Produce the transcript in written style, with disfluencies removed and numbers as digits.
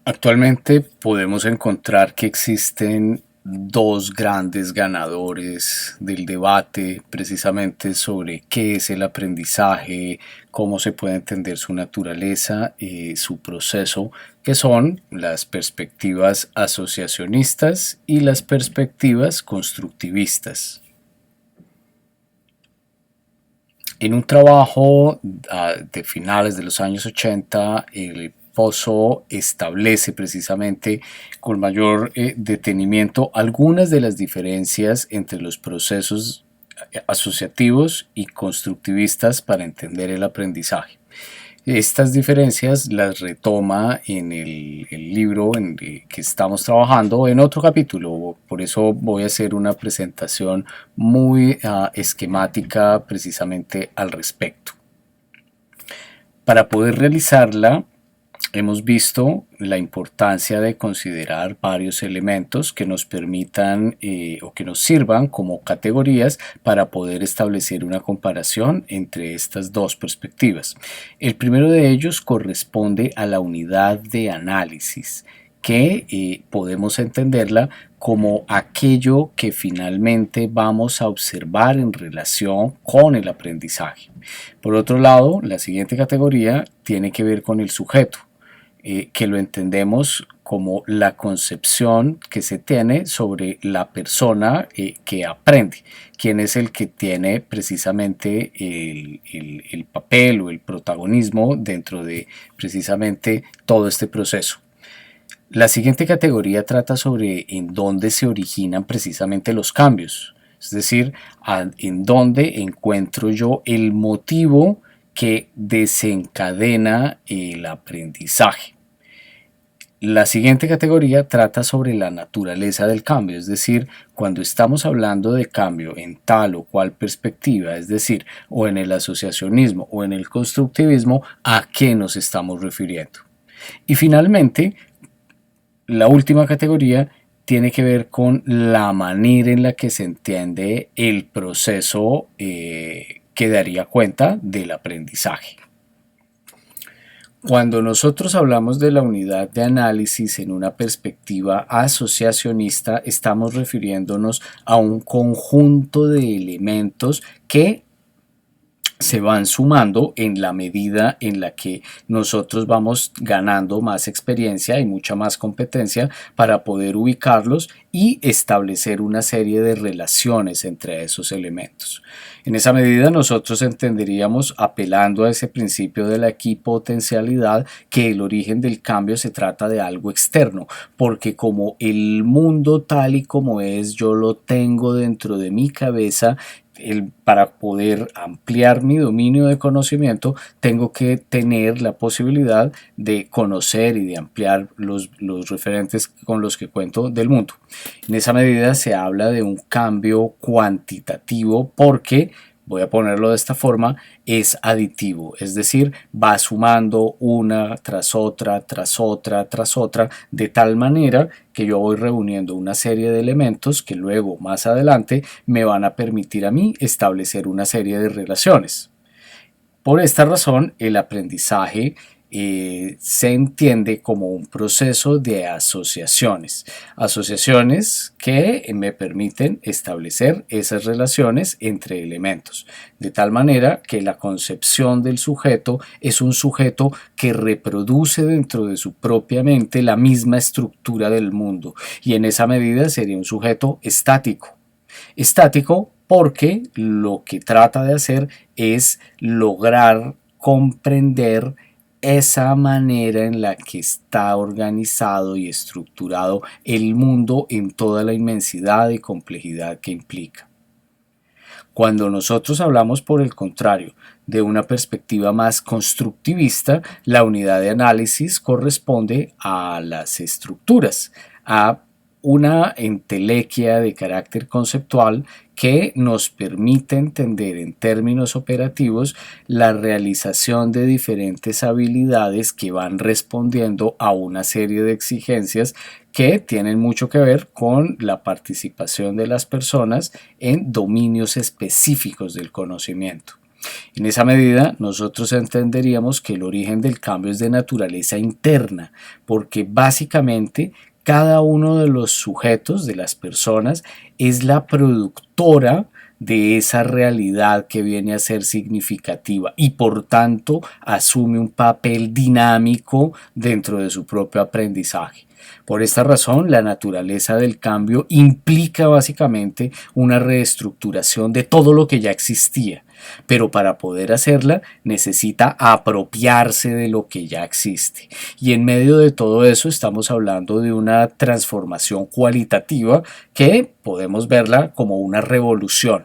Actualmente podemos encontrar que existen dos grandes ganadores del debate precisamente sobre qué es el aprendizaje, cómo se puede entender su naturaleza y su proceso, que son las perspectivas asociacionistas y las perspectivas constructivistas. En un trabajo de finales de los años 80, el Pozo establece precisamente con mayor detenimiento algunas de las diferencias entre los procesos asociativos y constructivistas para entender el aprendizaje. Estas diferencias las retoma en el libro en el que estamos trabajando en otro capítulo, por eso voy a hacer una presentación muy esquemática precisamente al respecto. Para poder realizarla, hemos visto la importancia de considerar varios elementos que nos permitan o que nos sirvan como categorías para poder establecer una comparación entre estas dos perspectivas. El primero de ellos corresponde a la unidad de análisis, que podemos entenderla como aquello que finalmente vamos a observar en relación con el aprendizaje. Por otro lado, la siguiente categoría tiene que ver con el sujeto, que lo entendemos como la concepción que se tiene sobre la persona que aprende, quién es el que tiene precisamente el papel o el protagonismo dentro de precisamente todo este proceso. La siguiente categoría trata sobre en dónde se originan precisamente los cambios, es decir, en dónde encuentro yo el motivo que desencadena el aprendizaje. La siguiente categoría trata sobre la naturaleza del cambio, es decir, cuando estamos hablando de cambio en tal o cual perspectiva, es decir, o en el asociacionismo o en el constructivismo, ¿a qué nos estamos refiriendo? Y finalmente, la última categoría tiene que ver con la manera en la que se entiende el proceso que daría cuenta del aprendizaje. Cuando nosotros hablamos de la unidad de análisis en una perspectiva asociacionista, estamos refiriéndonos a un conjunto de elementos que se van sumando en la medida en la que nosotros vamos ganando más experiencia y mucha más competencia para poder ubicarlos y establecer una serie de relaciones entre esos elementos. En esa medida nosotros entenderíamos, apelando a ese principio de la equipotencialidad, que el origen del cambio se trata de algo externo, porque como el mundo tal y como es, yo lo tengo dentro de mi cabeza. Para poder ampliar mi dominio de conocimiento, tengo que tener la posibilidad de conocer y de ampliar los referentes con los que cuento del mundo. En esa medida se habla de un cambio cuantitativo porque, voy a ponerlo de esta forma, es aditivo, es decir, va sumando una tras otra, tras otra, tras otra, de tal manera que yo voy reuniendo una serie de elementos que luego, más adelante, me van a permitir a mí establecer una serie de relaciones. Por esta razón, el aprendizaje se entiende como un proceso de asociaciones, asociaciones que me permiten establecer esas relaciones entre elementos, de tal manera que la concepción del sujeto es un sujeto que reproduce dentro de su propia mente la misma estructura del mundo, y en esa medida sería un sujeto estático. Estático porque lo que trata de hacer es lograr comprender esa manera en la que está organizado y estructurado el mundo en toda la inmensidad y complejidad que implica. Cuando nosotros hablamos, por el contrario, de una perspectiva más constructivista, la unidad de análisis corresponde a las estructuras, a una entelequia de carácter conceptual que nos permite entender en términos operativos la realización de diferentes habilidades que van respondiendo a una serie de exigencias que tienen mucho que ver con la participación de las personas en dominios específicos del conocimiento. En esa medida, nosotros entenderíamos que el origen del cambio es de naturaleza interna, porque básicamente cada uno de los sujetos, de las personas, es la productora de esa realidad que viene a ser significativa y por tanto asume un papel dinámico dentro de su propio aprendizaje. Por esta razón, la naturaleza del cambio implica básicamente una reestructuración de todo lo que ya existía, pero para poder hacerla necesita apropiarse de lo que ya existe. Y en medio de todo eso estamos hablando de una transformación cualitativa que podemos verla como una revolución.